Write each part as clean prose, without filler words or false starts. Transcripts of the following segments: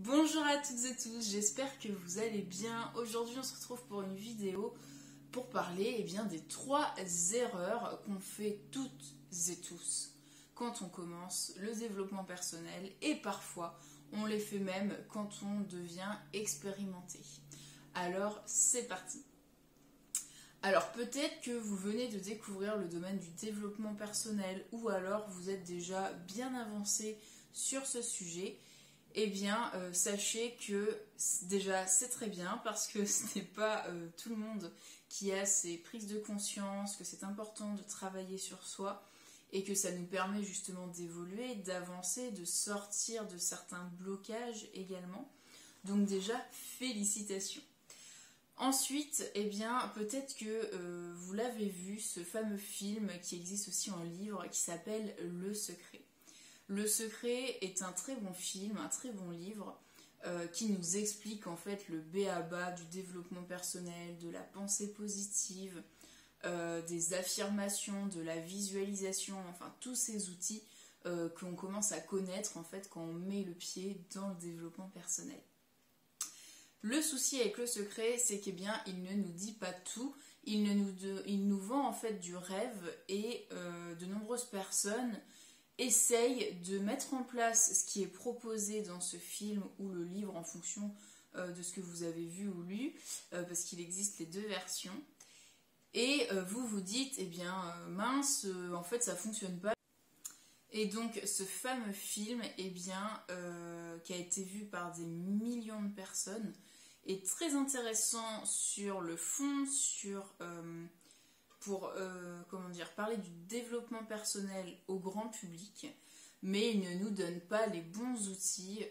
Bonjour à toutes et tous, j'espère que vous allez bien. Aujourd'hui on se retrouve pour une vidéo pour parler des 3 erreurs qu'on fait toutes et tous quand on commence le développement personnel et parfois on les fait même quand on devient expérimenté. Alors c'est parti. Alors peut-être que vous venez de découvrir le domaine du développement personnel ou alors vous êtes déjà bien avancé sur ce sujet. Eh bien, sachez que déjà c'est très bien parce que ce n'est pas tout le monde qui a ces prises de conscience, que c'est important de travailler sur soi et que ça nous permet justement d'évoluer, d'avancer, de sortir de certains blocages également. Donc déjà, félicitations. Ensuite, eh bien, peut-être que vous l'avez vu, ce fameux film qui existe aussi en livre qui s'appelle Le Secret. Le Secret est un très bon film, un très bon livre qui nous explique en fait le b.a.-ba du développement personnel, de la pensée positive, des affirmations, de la visualisation, enfin tous ces outils qu'on commence à connaître en fait quand on met le pied dans le développement personnel. Le souci avec Le Secret, c'est qu'il ne nous dit pas tout, il nous vend en fait du rêve et de nombreuses personnes essaye de mettre en place ce qui est proposé dans ce film ou le livre en fonction de ce que vous avez vu ou lu, parce qu'il existe les deux versions. Et vous vous dites, mince, en fait ça fonctionne pas. Et donc ce fameux film, qui a été vu par des millions de personnes, est très intéressant sur le fond, pour parler du développement personnel au grand public, mais il ne nous donne pas les bons outils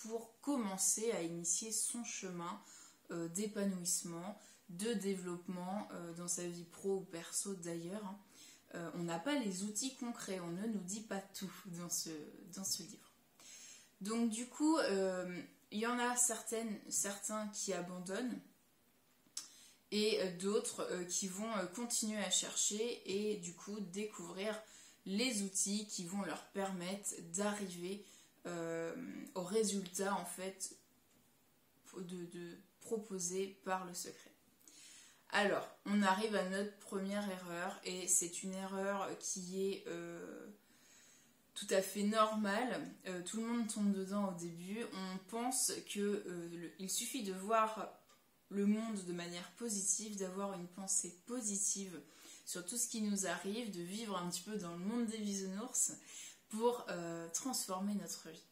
pour commencer à initier son chemin d'épanouissement, de développement dans sa vie pro ou perso d'ailleurs. On n'a pas les outils concrets, on ne nous dit pas tout dans ce livre. Donc du coup, il y en a certains qui abandonnent, et d'autres qui vont continuer à chercher et du coup découvrir les outils qui vont leur permettre d'arriver au résultat en fait de proposé par Le Secret. Alors, on arrive à notre première erreur et c'est une erreur qui est tout à fait normale. Tout le monde tombe dedans au début. On pense qu'il suffit de voir le monde de manière positive, d'avoir une pensée positive sur tout ce qui nous arrive, de vivre un petit peu dans le monde des bisounours pour transformer notre vie.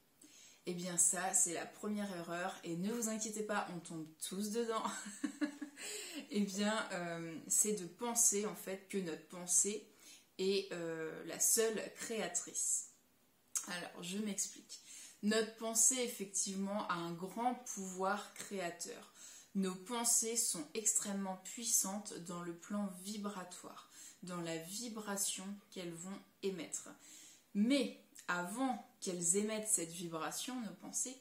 Eh bien ça, c'est la première erreur et ne vous inquiétez pas, on tombe tous dedans. C'est de penser en fait que notre pensée est la seule créatrice. Alors, je m'explique. Notre pensée, effectivement, a un grand pouvoir créateur. Nos pensées sont extrêmement puissantes dans le plan vibratoire, dans la vibration qu'elles vont émettre. Mais avant qu'elles émettent cette vibration, nos pensées,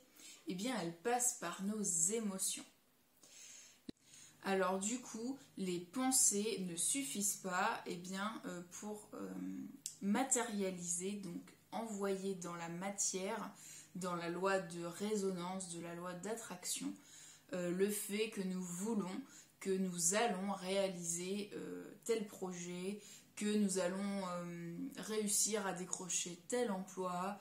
elles passent par nos émotions. Alors du coup, les pensées ne suffisent pas pour matérialiser, donc envoyer dans la matière, dans la loi de résonance, de la loi d'attraction, le fait que nous voulons, que nous allons réaliser tel projet, que nous allons réussir à décrocher tel emploi.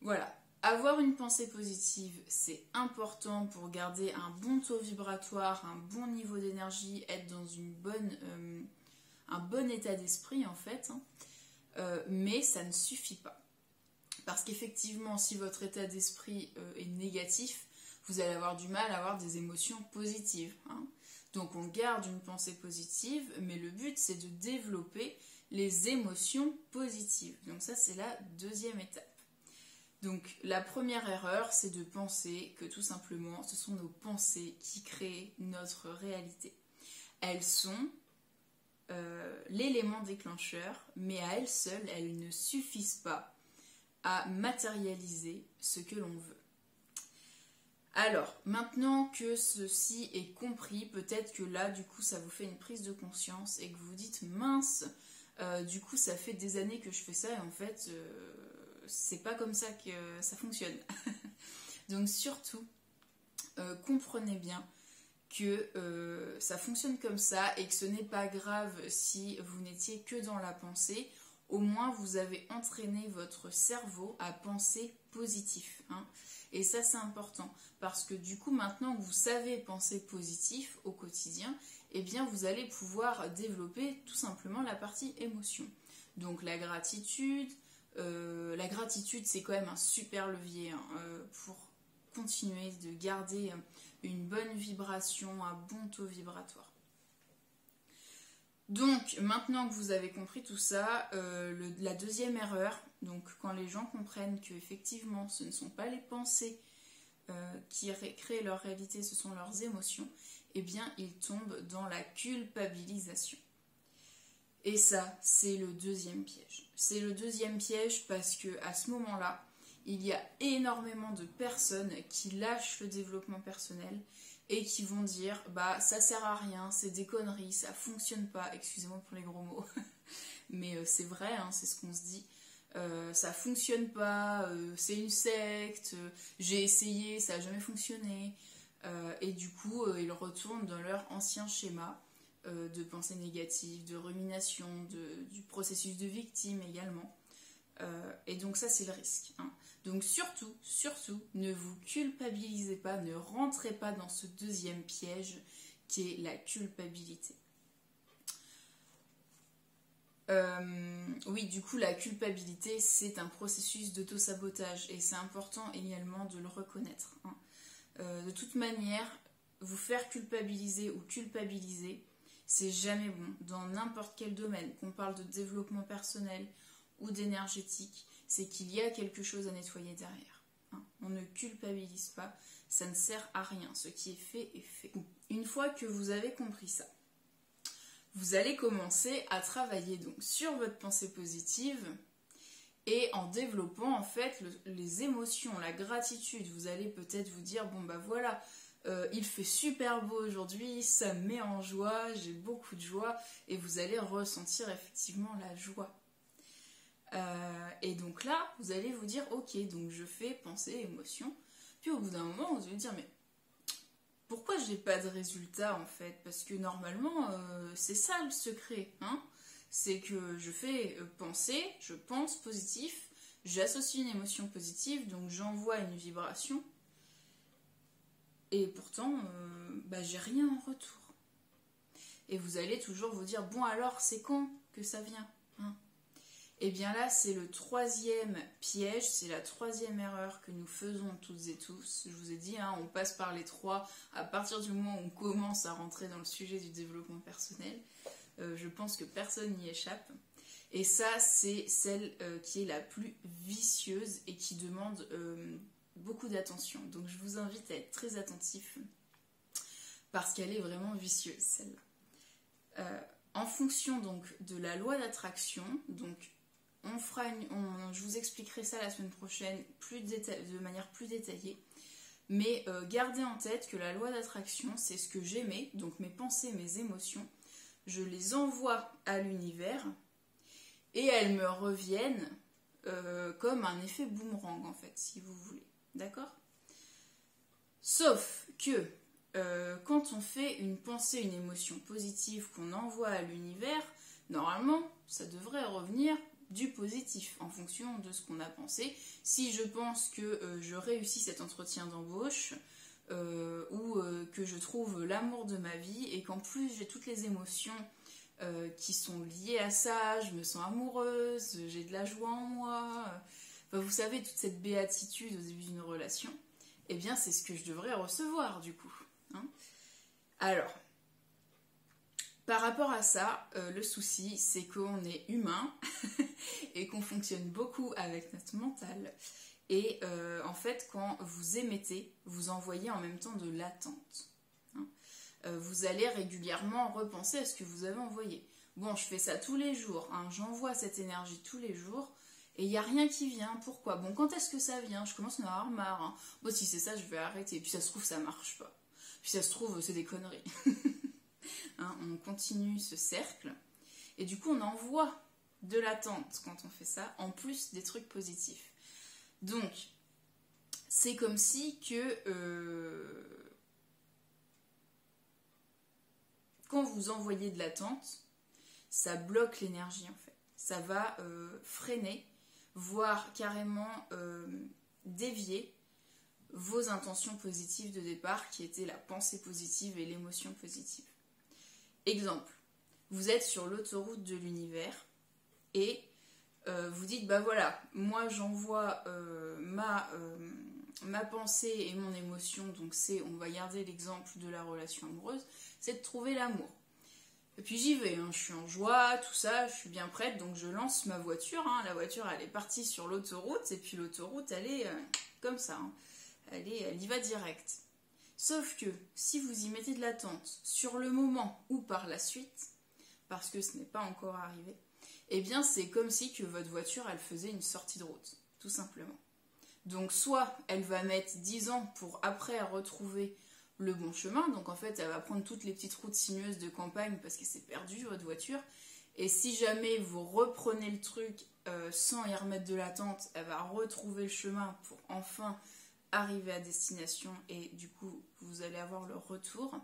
Voilà, avoir une pensée positive, c'est important pour garder un bon taux vibratoire, un bon niveau d'énergie, être dans un bon état d'esprit en fait, mais ça ne suffit pas. Parce qu'effectivement, si votre état d'esprit est négatif, vous allez avoir du mal à avoir des émotions positives. Donc on garde une pensée positive, mais le but c'est de développer les émotions positives. Donc ça c'est la deuxième étape. Donc la première erreur c'est de penser que tout simplement ce sont nos pensées qui créent notre réalité. Elles sont l'élément déclencheur, mais à elles seules, elles ne suffisent pas à matérialiser ce que l'on veut. Alors, maintenant que ceci est compris, peut-être que là, du coup, ça vous fait une prise de conscience et que vous vous dites, mince, du coup, ça fait des années que je fais ça et en fait, c'est pas comme ça que ça fonctionne. Donc surtout, comprenez bien que ça fonctionne comme ça et que ce n'est pas grave si vous n'étiez que dans la pensée. Au moins, vous avez entraîné votre cerveau à penser positif. Hein. Et ça, c'est important parce que du coup, maintenant que vous savez penser positif au quotidien, eh bien, vous allez pouvoir développer tout simplement la partie émotion. Donc, la gratitude, c'est quand même un super levier hein, pour continuer de garder une bonne vibration, un bon taux vibratoire. Donc, maintenant que vous avez compris tout ça, la deuxième erreur, donc quand les gens comprennent qu'effectivement ce ne sont pas les pensées qui créent leur réalité, ce sont leurs émotions, eh bien ils tombent dans la culpabilisation. Et ça, c'est le deuxième piège. C'est le deuxième piège parce que à ce moment-là, il y a énormément de personnes qui lâchent le développement personnel et qui vont dire bah ça sert à rien, c'est des conneries, ça fonctionne pas, excusez-moi pour les gros mots, mais c'est vrai, hein, c'est ce qu'on se dit, ça fonctionne pas, c'est une secte, j'ai essayé, ça a jamais fonctionné, et du coup ils retournent dans leur ancien schéma de pensée négative, de rumination, du processus de victime également. Et donc ça c'est le risque. Hein. Donc surtout, ne vous culpabilisez pas, ne rentrez pas dans ce deuxième piège qui est la culpabilité. Oui, du coup la culpabilité c'est un processus d'auto-sabotage et c'est important également de le reconnaître. Hein. De toute manière, vous faire culpabiliser ou culpabiliser, c'est jamais bon dans n'importe quel domaine, qu'on parle de développement personnel ou d'énergétique, c'est qu'il y a quelque chose à nettoyer derrière. Hein. On ne culpabilise pas, ça ne sert à rien. Ce qui est fait est fait. Une fois que vous avez compris ça, vous allez commencer à travailler donc sur votre pensée positive et en développant en fait les émotions, la gratitude. Vous allez peut-être vous dire bon bah voilà, il fait super beau aujourd'hui, ça me met en joie, j'ai beaucoup de joie et vous allez ressentir effectivement la joie. Et donc là, vous allez vous dire, ok, donc je fais pensée, émotion. Puis au bout d'un moment, vous allez dire, mais pourquoi j'ai pas de résultat en fait? Parce que normalement, c'est ça le secret. Hein, c'est que je fais penser, je pense positif, j'associe une émotion positive, donc j'envoie une vibration. Et pourtant, j'ai rien en retour. Et vous allez toujours vous dire, bon alors, c'est quand que ça vient hein? Et bien là, c'est le troisième piège, c'est la troisième erreur que nous faisons toutes et tous. Je vous ai dit, hein, on passe par les trois à partir du moment où on commence à rentrer dans le sujet du développement personnel. Je pense que personne n'y échappe. Et ça, c'est celle qui est la plus vicieuse et qui demande beaucoup d'attention. Donc je vous invite à être très attentif parce qu'elle est vraiment vicieuse, celle-là. En fonction donc de la loi d'attraction, donc je vous expliquerai ça la semaine prochaine de manière plus détaillée. Mais gardez en tête que la loi d'attraction, c'est ce que j'aimais, donc mes pensées, mes émotions, je les envoie à l'univers et elles me reviennent comme un effet boomerang en fait, si vous voulez. D'accord ? Sauf que quand on fait une pensée, une émotion positive qu'on envoie à l'univers, normalement, ça devrait revenir du positif en fonction de ce qu'on a pensé. Si je pense que je réussis cet entretien d'embauche ou que je trouve l'amour de ma vie et qu'en plus j'ai toutes les émotions qui sont liées à ça, je me sens amoureuse, j'ai de la joie en moi, vous savez, toute cette béatitude au début d'une relation, eh bien c'est ce que je devrais recevoir du coup. Hein. Alors, par rapport à ça, le souci, c'est qu'on est humain et qu'on fonctionne beaucoup avec notre mental. Et en fait, quand vous émettez, vous envoyez en même temps de l'attente. Hein. Vous allez régulièrement repenser à ce que vous avez envoyé. Bon, je fais ça tous les jours, hein, j'envoie cette énergie tous les jours, et il n'y a rien qui vient. Pourquoi? Bon, quand est-ce que ça vient? Je commence à en avoir marre. Hein. Bon, si c'est ça, je vais arrêter. Puis ça se trouve, ça marche pas. Puis ça se trouve, c'est des conneries. Hein, on continue ce cercle. Et du coup, on envoie de l'attente quand on fait ça, en plus des trucs positifs. Donc, c'est comme si que quand vous envoyez de l'attente, ça bloque l'énergie en fait. Ça va freiner, voire carrément dévier vos intentions positives de départ qui étaient la pensée positive et l'émotion positive. Exemple, vous êtes sur l'autoroute de l'univers et vous dites bah voilà, moi j'envoie ma pensée et mon émotion, donc c'est, on va garder l'exemple de la relation amoureuse, c'est de trouver l'amour. Et puis j'y vais, hein, je suis en joie, tout ça, je suis bien prête, donc je lance ma voiture, hein, la voiture elle est partie sur l'autoroute, et puis l'autoroute elle est comme ça, hein, elle y va direct. Sauf que si vous y mettez de l'attente sur le moment ou par la suite, parce que ce n'est pas encore arrivé, eh bien c'est comme si que votre voiture elle faisait une sortie de route, tout simplement. Donc soit elle va mettre 10 ans pour après retrouver le bon chemin, donc en fait elle va prendre toutes les petites routes sinueuses de campagne parce que c'est perdu votre voiture, et si jamais vous reprenez le truc sans y remettre de l'attente, elle va retrouver le chemin pour enfin arriver à destination et du coup vous allez avoir le retour.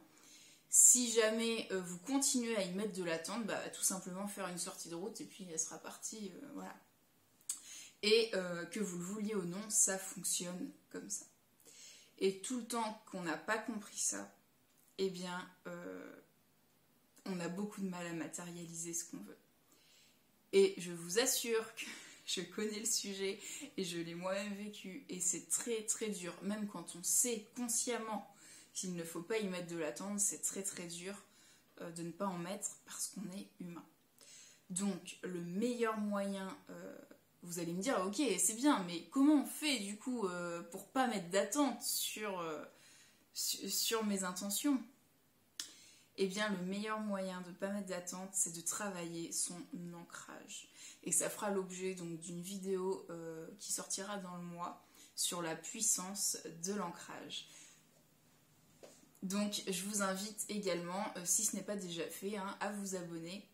Si jamais vous continuez à y mettre de l'attente, bah, tout simplement faire une sortie de route et puis elle sera partie, voilà. Et que vous le vouliez ou non, ça fonctionne comme ça. Et tout le temps qu'on n'a pas compris ça, eh bien, on a beaucoup de mal à matérialiser ce qu'on veut. Et je vous assure que je connais le sujet et je l'ai moi-même vécu. Et c'est très très dur, même quand on sait consciemment qu'il ne faut pas y mettre de l'attente, c'est très très dur de ne pas en mettre parce qu'on est humain. Donc le meilleur moyen, vous allez me dire ok c'est bien, mais comment on fait du coup pour pas mettre d'attente sur mes intentions? Eh bien le meilleur moyen de ne pas mettre d'attente, c'est de travailler son ancrage. Et ça fera l'objet donc d'une vidéo qui sortira dans le mois sur la puissance de l'ancrage. Donc je vous invite également, si ce n'est pas déjà fait, hein, à vous abonner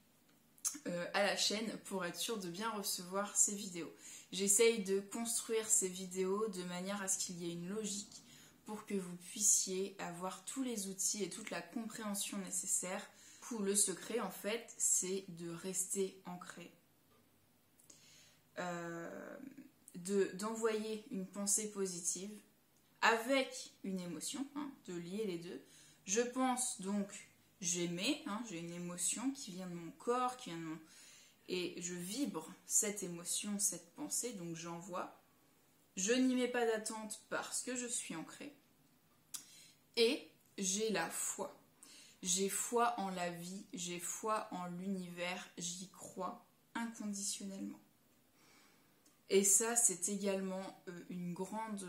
à la chaîne pour être sûr de bien recevoir ces vidéos. J'essaye de construire ces vidéos de manière à ce qu'il y ait une logique pour que vous puissiez avoir tous les outils et toute la compréhension nécessaire. Le secret en fait, c'est de rester ancré. D'envoyer une pensée positive avec une émotion, hein, de lier les deux. Je pense donc, j'aimais, hein, j'ai une émotion qui vient de mon corps, qui vient de mon... et je vibre cette émotion, cette pensée, donc j'envoie. Je n'y mets pas d'attente parce que je suis ancrée. Et j'ai la foi. J'ai foi en la vie, j'ai foi en l'univers, j'y crois inconditionnellement. Et ça, c'est également une grande...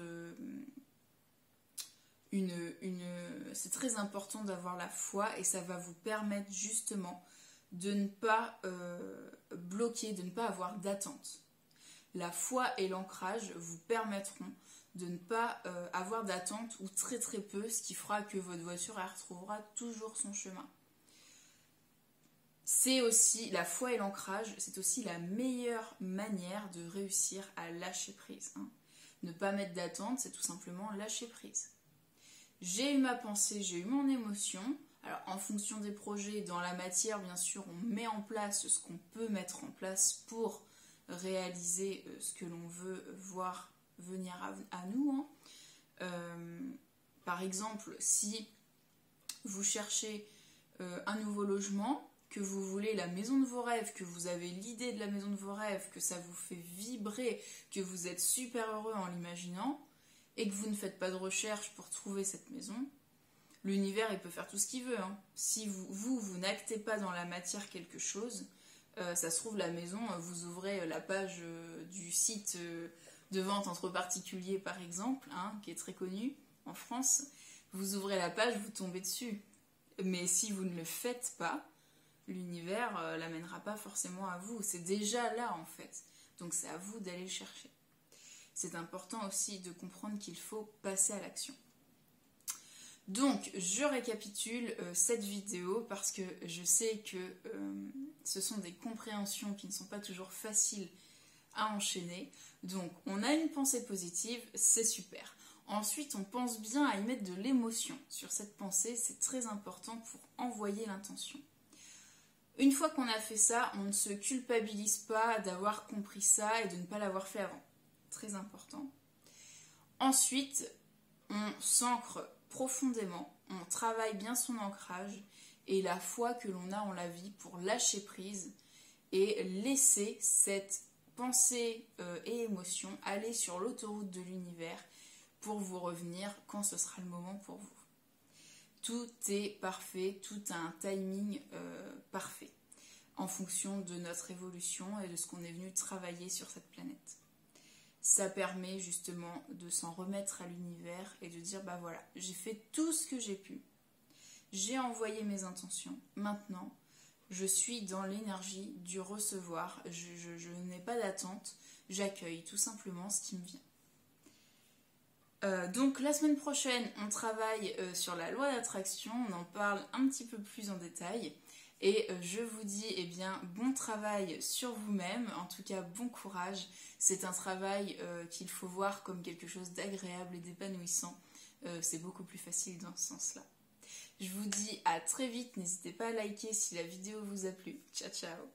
c'est très important d'avoir la foi et ça va vous permettre justement de ne pas bloquer, de ne pas avoir d'attente. La foi et l'ancrage vous permettront de ne pas avoir d'attente ou très très peu, ce qui fera que votre voiture elle retrouvera toujours son chemin. C'est aussi, la foi et l'ancrage, c'est aussi la meilleure manière de réussir à lâcher prise. Hein. Ne pas mettre d'attente, c'est tout simplement lâcher prise. J'ai eu ma pensée, j'ai eu mon émotion. Alors en fonction des projets, dans la matière, bien sûr, on met en place ce qu'on peut mettre en place pour réaliser ce que l'on veut voir venir à nous. Hein. Par exemple, si vous cherchez un nouveau logement, que vous voulez la maison de vos rêves, que vous avez l'idée de la maison de vos rêves, que ça vous fait vibrer, que vous êtes super heureux en l'imaginant, et que vous ne faites pas de recherche pour trouver cette maison, l'univers il peut faire tout ce qu'il veut. Hein. Si vous n'actez pas dans la matière quelque chose, ça se trouve la maison, vous ouvrez la page du site de vente entre particuliers par exemple, hein, qui est très connu en France, vous ouvrez la page, vous tombez dessus. Mais si vous ne le faites pas, l'univers l'amènera pas forcément à vous. C'est déjà là en fait. Donc c'est à vous d'aller le chercher. C'est important aussi de comprendre qu'il faut passer à l'action. Donc je récapitule cette vidéo parce que je sais que ce sont des compréhensions qui ne sont pas toujours faciles à enchaîner. Donc on a une pensée positive, c'est super. Ensuite, on pense bien à y mettre de l'émotion sur cette pensée, c'est très important pour envoyer l'intention. Une fois qu'on a fait ça, on ne se culpabilise pas d'avoir compris ça et de ne pas l'avoir fait avant. Très important. Ensuite, on s'ancre profondément, on travaille bien son ancrage et la foi que l'on a en la vie pour lâcher prise et laisser cette pensée et émotion aller sur l'autoroute de l'univers pour vous revenir quand ce sera le moment pour vous. Tout est parfait, tout a un timing parfait en fonction de notre évolution et de ce qu'on est venu travailler sur cette planète. Ça permet justement de s'en remettre à l'univers et de dire bah voilà, j'ai fait tout ce que j'ai pu, j'ai envoyé mes intentions, maintenant je suis dans l'énergie du recevoir, je n'ai pas d'attente, j'accueille tout simplement ce qui me vient. Donc la semaine prochaine, on travaille sur la loi d'attraction, on en parle un petit peu plus en détail. Et je vous dis, eh bien, bon travail sur vous-même, en tout cas bon courage. C'est un travail qu'il faut voir comme quelque chose d'agréable et d'épanouissant. C'est beaucoup plus facile dans ce sens-là. Je vous dis à très vite, n'hésitez pas à liker si la vidéo vous a plu. Ciao ciao.